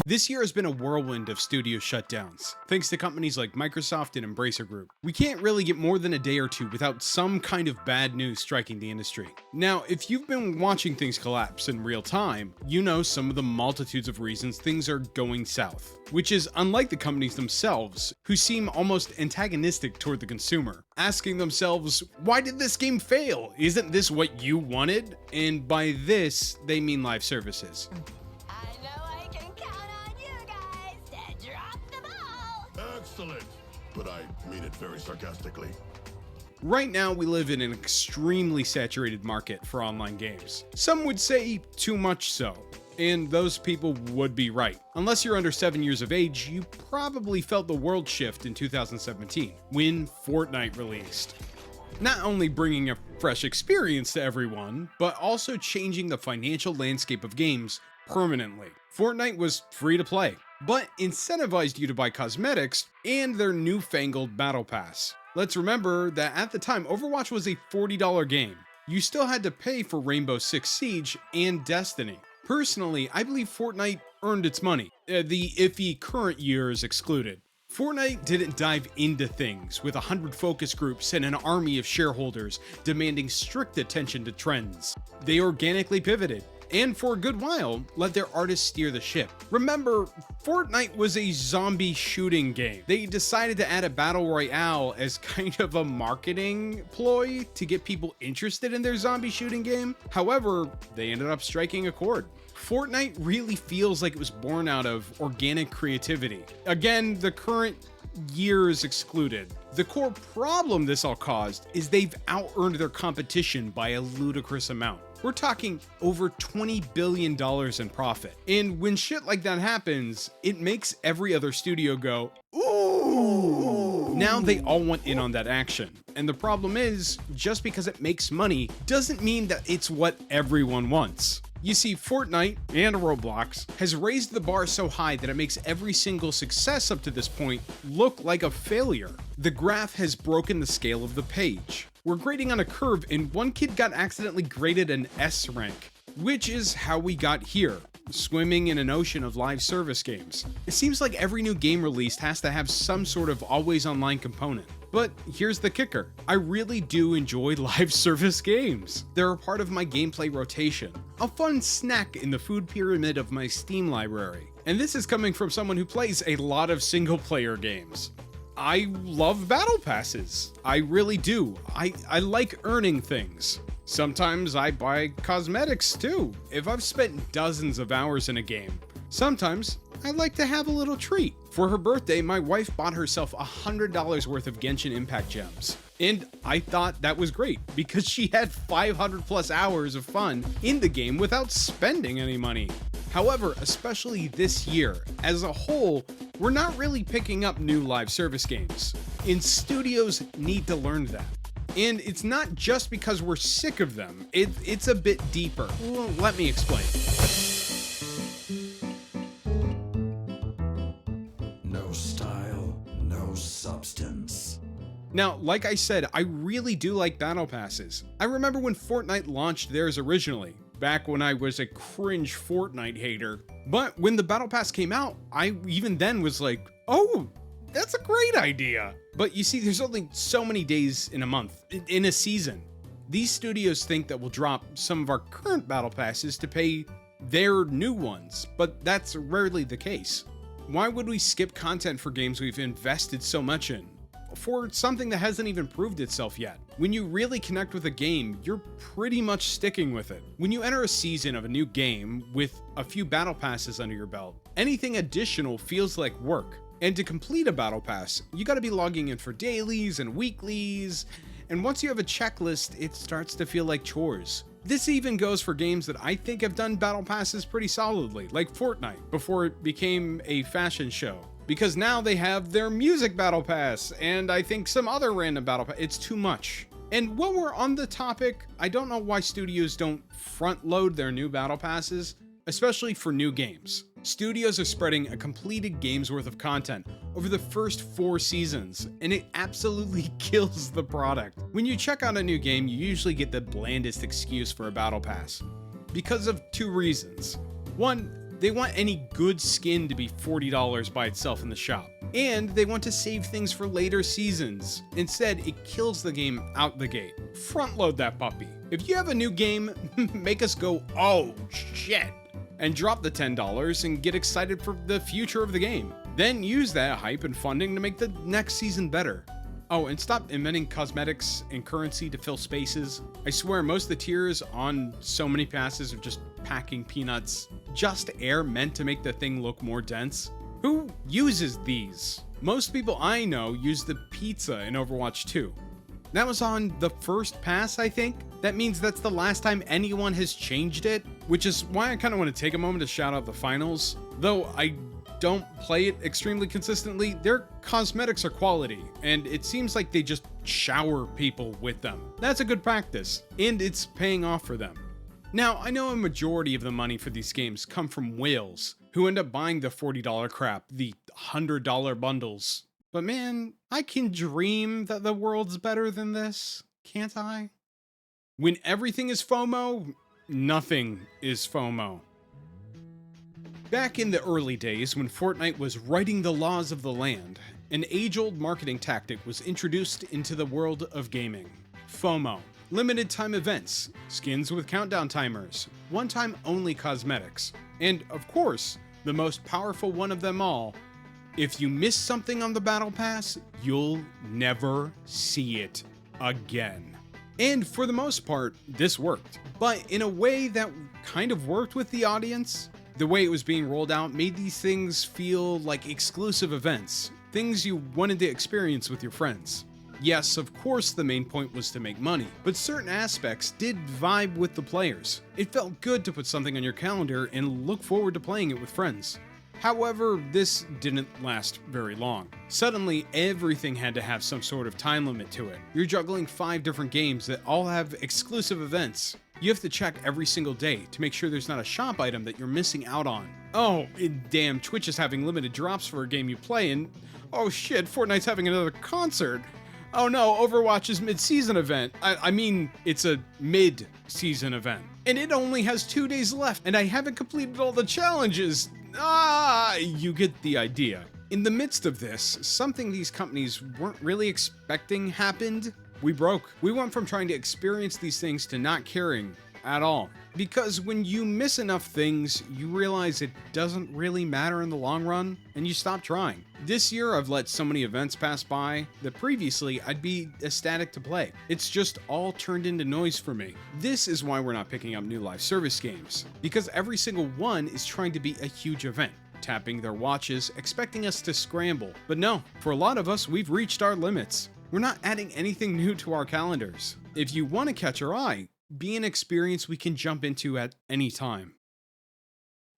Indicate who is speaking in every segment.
Speaker 1: This year has been a whirlwind of studio shutdowns, thanks to companies like Microsoft and Embracer Group. We can't really get more than a day or two without some kind of bad news striking the industry. Now, if you've been watching things collapse in real time, you know some of the multitudes of reasons things are going south, which is unlike the companies themselves, who seem almost antagonistic toward the consumer, asking themselves, why did this game fail? Isn't this what you wanted? And by this, they mean live services.
Speaker 2: Excellent, but I mean it very sarcastically.
Speaker 1: Right now, we live in an extremely saturated market for online games. Some would say too much so, and those people would be right. Unless you're under 7 years of age, you probably felt the world shift in 2017, when Fortnite released. Not only bringing a fresh experience to everyone, but also changing the financial landscape of games permanently. Fortnite was free to play, but incentivized you to buy cosmetics and their newfangled Battle Pass. Let's remember that at the time, Overwatch was a $40 game. You still had to pay for Rainbow Six Siege and Destiny. Personally, I believe Fortnite earned its money, the iffy current years excluded. Fortnite didn't dive into things with 100 focus groups and an army of shareholders demanding strict attention to trends. They organically pivoted, and for a good while, let their artists steer the ship. Remember, Fortnite was a zombie shooting game. They decided to add a battle royale as kind of a marketing ploy to get people interested in their zombie shooting game. However, they ended up striking a chord. Fortnite really feels like it was born out of organic creativity. Again, the current years excluded. The core problem this all caused is they've out-earned their competition by a ludicrous amount. We're talking over $20 billion in profit. And when shit like that happens, it makes every other studio go, ooh! Now they all want in on that action. And the problem is, just because it makes money doesn't mean that it's what everyone wants. You see, Fortnite and Roblox has raised the bar so high that it makes every single success up to this point look like a failure. The graph has broken the scale of the page. We're grading on a curve, and one kid got accidentally graded an S rank, which is how we got here, swimming in an ocean of live service games. It seems like every new game released has to have some sort of always online component. But here's the kicker. I really do enjoy live service games. They're a part of my gameplay rotation, a fun snack in the food pyramid of my Steam library. And this is coming from someone who plays a lot of single player games. I love battle passes. I really do. I like earning things. Sometimes I buy cosmetics too, if I've spent dozens of hours in a game. Sometimes I like to have a little treat. For her birthday, my wife bought herself $100 worth of Genshin Impact gems. And I thought that was great, because she had 500 plus hours of fun in the game without spending any money. However, especially this year, as a whole, we're not really picking up new live service games. And studios need to learn that. And it's not just because we're sick of them, it's a bit deeper. Well, let me explain.
Speaker 3: No style, no substance.
Speaker 1: Now, like I said, I really do like battle passes. I remember when Fortnite launched theirs originally, back when I was a cringe Fortnite hater. But when the battle pass came out, I even then was like, oh, that's a great idea. But you see, there's only so many days in a month, in a season. These studios think that we'll drop some of our current battle passes to pay their new ones, but that's rarely the case. Why would we skip content for games we've invested so much in? For something that hasn't even proved itself yet. When you really connect with a game, you're pretty much sticking with it. When you enter a season of a new game with a few battle passes under your belt, anything additional feels like work. And to complete a battle pass, you gotta be logging in for dailies and weeklies, and once you have a checklist, it starts to feel like chores. This even goes for games that I think have done battle passes pretty solidly, like Fortnite, before it became a fashion show. Because now they have their music battle pass, and I think some other random battle pass. It's too much. And while we're on the topic, I don't know why studios don't front load their new battle passes, especially for new games. Studios are spreading a completed game's worth of content over the first 4 seasons, and it absolutely kills the product. When you check out a new game, you usually get the blandest excuse for a battle pass, because of 2 reasons. One, They want any good skin to be $40 by itself in the shop. And they want to save things for later seasons. Instead, it kills the game out the gate. Front load that puppy. If you have a new game, make us go, oh shit, and drop the $10 and get excited for the future of the game. Then use that hype and funding to make the next season better. Oh, and stop inventing cosmetics and currency to fill spaces. I swear most of the tiers on so many passes are just packing peanuts. Just air meant to make the thing look more dense. Who uses these? Most people I know use the pizza in Overwatch 2. That was on the first pass, I think. That means that's the last time anyone has changed it, which is why I kind of want to take a moment to shout out the finals. Though I don't play it extremely consistently, their cosmetics are quality, and it seems like they just shower people with them. That's a good practice, and it's paying off for them. Now, I know a majority of the money for these games come from whales, who end up buying the $40 crap, the $100 bundles. But man, I can dream that the world's better than this, can't I? When everything is FOMO, nothing is FOMO. Back in the early days when Fortnite was writing the laws of the land, an age-old marketing tactic was introduced into the world of gaming. FOMO. Limited time events, skins with countdown timers, one-time only cosmetics, and of course, the most powerful one of them all, if you miss something on the Battle Pass, you'll never see it again. And for the most part, this worked, but in a way that kind of worked with the audience. The way it was being rolled out made these things feel like exclusive events, things you wanted to experience with your friends. Yes, of course the main point was to make money, but certain aspects did vibe with the players. It felt good to put something on your calendar and look forward to playing it with friends. However, this didn't last very long. Suddenly, everything had to have some sort of time limit to it. You're juggling 5 different games that all have exclusive events. You have to check every single day to make sure there's not a shop item that you're missing out on. Oh, and damn, Twitch is having limited drops for a game you play, and oh shit, Fortnite's having another concert. Oh no, Overwatch's mid-season event. I mean, it's a mid-season event. And it only has 2 days left, and I haven't completed all the challenges. You get the idea. In the midst of this, something these companies weren't really expecting happened. We broke. We went from trying to experience these things to not caring at all. Because when you miss enough things, you realize it doesn't really matter in the long run, and you stop trying. This year, I've let so many events pass by that previously I'd be ecstatic to play. It's just all turned into noise for me. This is why we're not picking up new live service games, because every single one is trying to be a huge event, tapping their watches, expecting us to scramble. But no, for a lot of us, we've reached our limits. We're not adding anything new to our calendars. If you want to catch our eye, be an experience we can jump into at any time.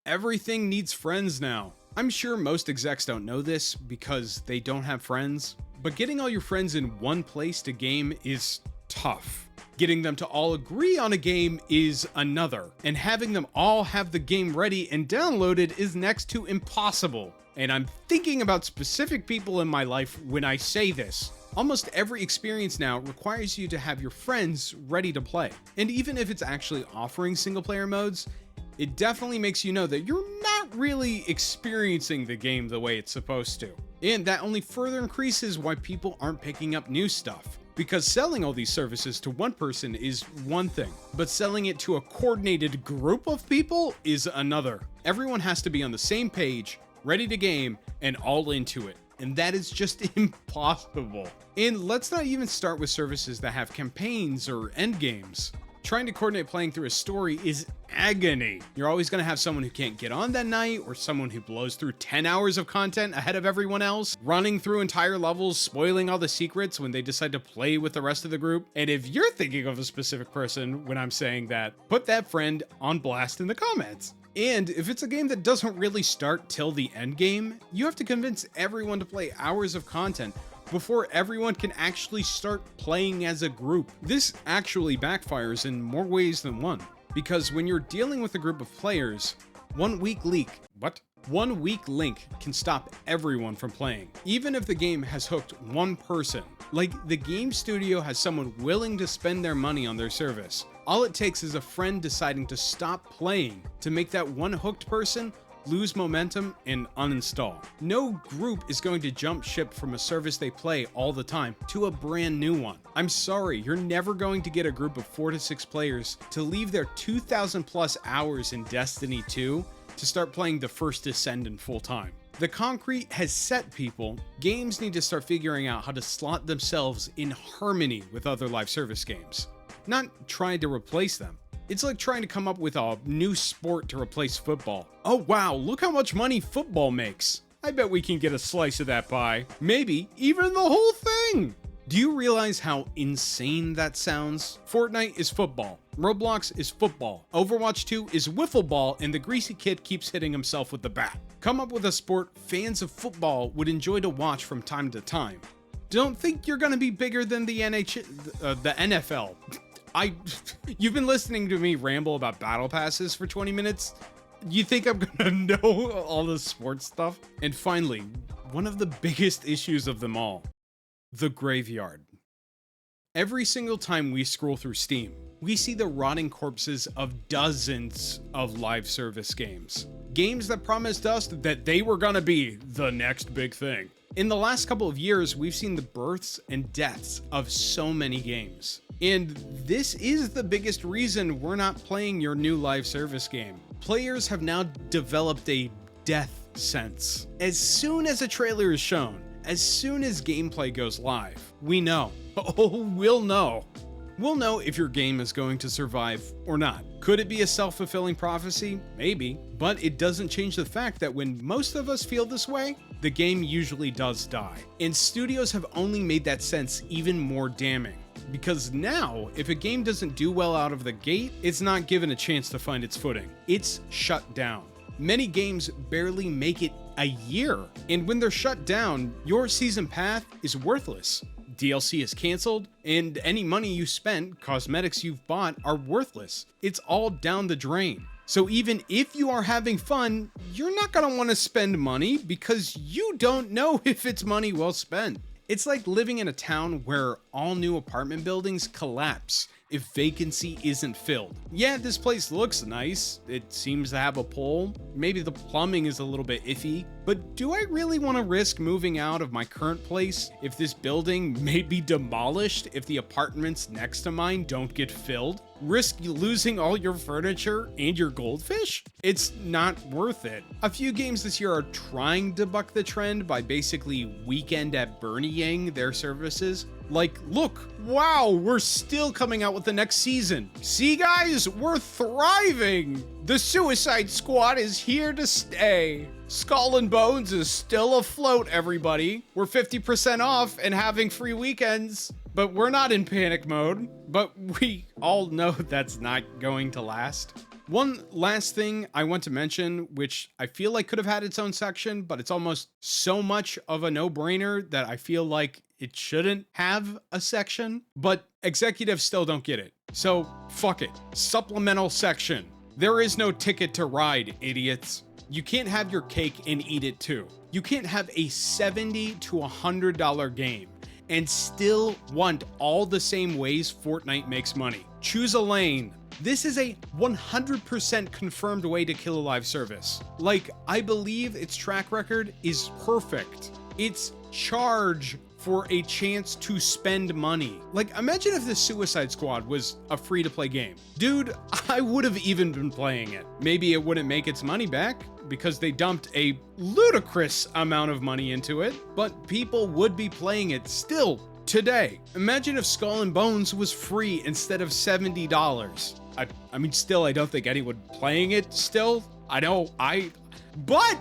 Speaker 1: Everything needs friends now. I'm sure most execs don't know this because they don't have friends, but getting all your friends in one place to game is tough. Getting them to all agree on a game is another, and having them all have the game ready and downloaded is next to impossible. And I'm thinking about specific people in my life when I say this. Almost every experience now requires you to have your friends ready to play. And even if it's actually offering single player modes, it definitely makes you know that you're not really experiencing the game the way it's supposed to. And that only further increases why people aren't picking up new stuff. Because selling all these services to one person is one thing, but selling it to a coordinated group of people is another. Everyone has to be on the same page, ready to game, and all into it. And that is just impossible. And let's not even start with services that have campaigns or end games. Trying to coordinate playing through a story is agony. You're always going to have someone who can't get on that night, or someone who blows through 10 hours of content ahead of everyone else, running through entire levels, spoiling all the secrets when they decide to play with the rest of the group. And if you're thinking of a specific person when I'm saying that, put that friend on blast in the comments. And if it's a game that doesn't really start till the end game, you have to convince everyone to play hours of content before everyone can actually start playing as a group. This actually backfires in more ways than one, because when you're dealing with a group of players, one weak link can stop everyone from playing. Even if the game has hooked one person, like the game studio has someone willing to spend their money on their service. All it takes is a friend deciding to stop playing to make that one hooked person lose momentum, and uninstall. No group is going to jump ship from a service they play all the time to a brand new one. I'm sorry, you're never going to get a group of 4 to 6 players to leave their 2,000 plus hours in Destiny 2 to start playing the first Ascendant full time. The concrete has set, people. Games need to start figuring out how to slot themselves in harmony with other live service games, not trying to replace them. It's like trying to come up with a new sport to replace football. Oh wow, look how much money football makes. I bet we can get a slice of that pie. Maybe even the whole thing. Do you realize how insane that sounds? Fortnite is football. Roblox is football. Overwatch 2 is wiffle ball, and the greasy kid keeps hitting himself with the bat. Come up with a sport fans of football would enjoy to watch from time to time. Don't think you're gonna be bigger than the NFL. You've been listening to me ramble about battle passes for 20 minutes. You think I'm gonna know all the sports stuff? And finally, one of the biggest issues of them all, the graveyard. Every single time we scroll through Steam, we see the rotting corpses of dozens of live service games. Games that promised us that they were gonna be the next big thing. In the last couple of years, we've seen the births and deaths of so many games. And this is the biggest reason we're not playing your new live service game. Players have now developed a death sense. As soon as a trailer is shown, as soon as gameplay goes live, we know. Oh, we'll know. We'll know if your game is going to survive or not. Could it be a self-fulfilling prophecy? Maybe. But it doesn't change the fact that when most of us feel this way, the game usually does die. And studios have only made that sense even more damning. Because now, if a game doesn't do well out of the gate, it's not given a chance to find its footing. It's shut down. Many games barely make it a year. And when they're shut down, your season pass is worthless. DLC is canceled, and any money you spent, cosmetics you've bought, are worthless. It's all down the drain. So even if you are having fun, you're not gonna want to spend money because you don't know if it's money well spent. It's like living in a town where all new apartment buildings collapse if vacancy isn't filled. Yeah, this place looks nice. It seems to have a pool. Maybe the plumbing is a little bit iffy, but do I really want to risk moving out of my current place if this building may be demolished if the apartments next to mine don't get filled? Risk losing all your furniture and your goldfish? It's not worth it. A few games this year are trying to buck the trend by basically Weekend at Bernieing their services. Like, look, wow, we're still coming out with the next season. See guys, we're thriving. The Suicide Squad is here to stay. Skull and Bones is still afloat, everybody. We're 50% off and having free weekends. But we're not in panic mode. But we all know that's not going to last. One last thing I want to mention, which I feel like could have had its own section, but it's almost so much of a no-brainer that I feel like it shouldn't have a section, but executives still don't get it. So fuck it. Supplemental section. There is no ticket to ride, idiots. You can't have your cake and eat it too. You can't have a $70 to $100 game and still want all the same ways Fortnite makes money. Choose a lane. This is a 100% confirmed way to kill a live service. Like, I believe its track record is perfect. It's charge for a chance to spend money. Like, imagine if the Suicide Squad was a free-to-play game. Dude, I would have even been playing it. Maybe it wouldn't make its money back because they dumped a ludicrous amount of money into it, but people would be playing it still today. Imagine if Skull and Bones was free instead of $70. I mean, still, I don't think anyone playing it still. I know, but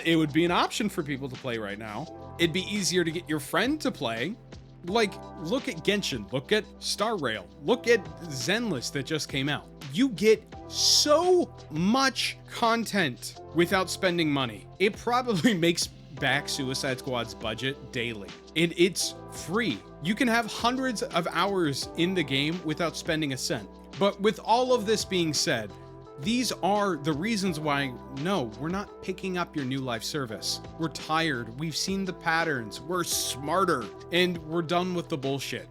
Speaker 1: it would be an option for people to play right now. It'd be easier to get your friend to play. Like, look at Genshin, look at Star Rail, look at Zenless that just came out. You get so much content without spending money. It probably makes back Suicide Squad's budget daily. And it's free. You can have hundreds of hours in the game without spending a cent. But with all of this being said, these are the reasons why, no, we're not picking up your new live service. We're tired, we've seen the patterns, we're smarter, and we're done with the bullshit.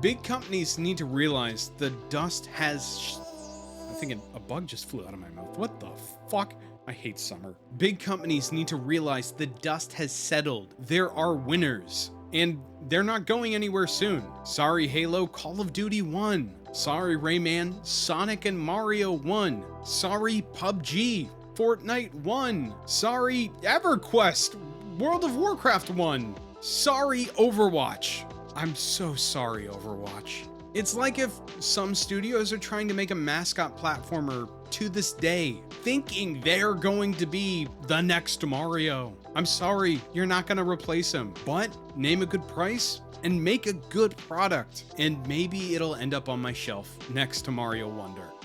Speaker 1: Big companies need to realize the dust has... I think a bug just flew out of my mouth. What the fuck? I hate summer. Big companies need to realize the dust has settled. There are winners, and they're not going anywhere soon. Sorry Halo, Call of Duty won. Sorry Rayman, Sonic and Mario won. Sorry PUBG, Fortnite won. Sorry EverQuest, World of Warcraft won. Sorry Overwatch. I'm so sorry Overwatch. It's like if some studios are trying to make a mascot platformer to this day, thinking they're going to be the next Mario. I'm sorry, you're not gonna replace him, but name a good price and make a good product, and maybe it'll end up on my shelf next to Mario Wonder.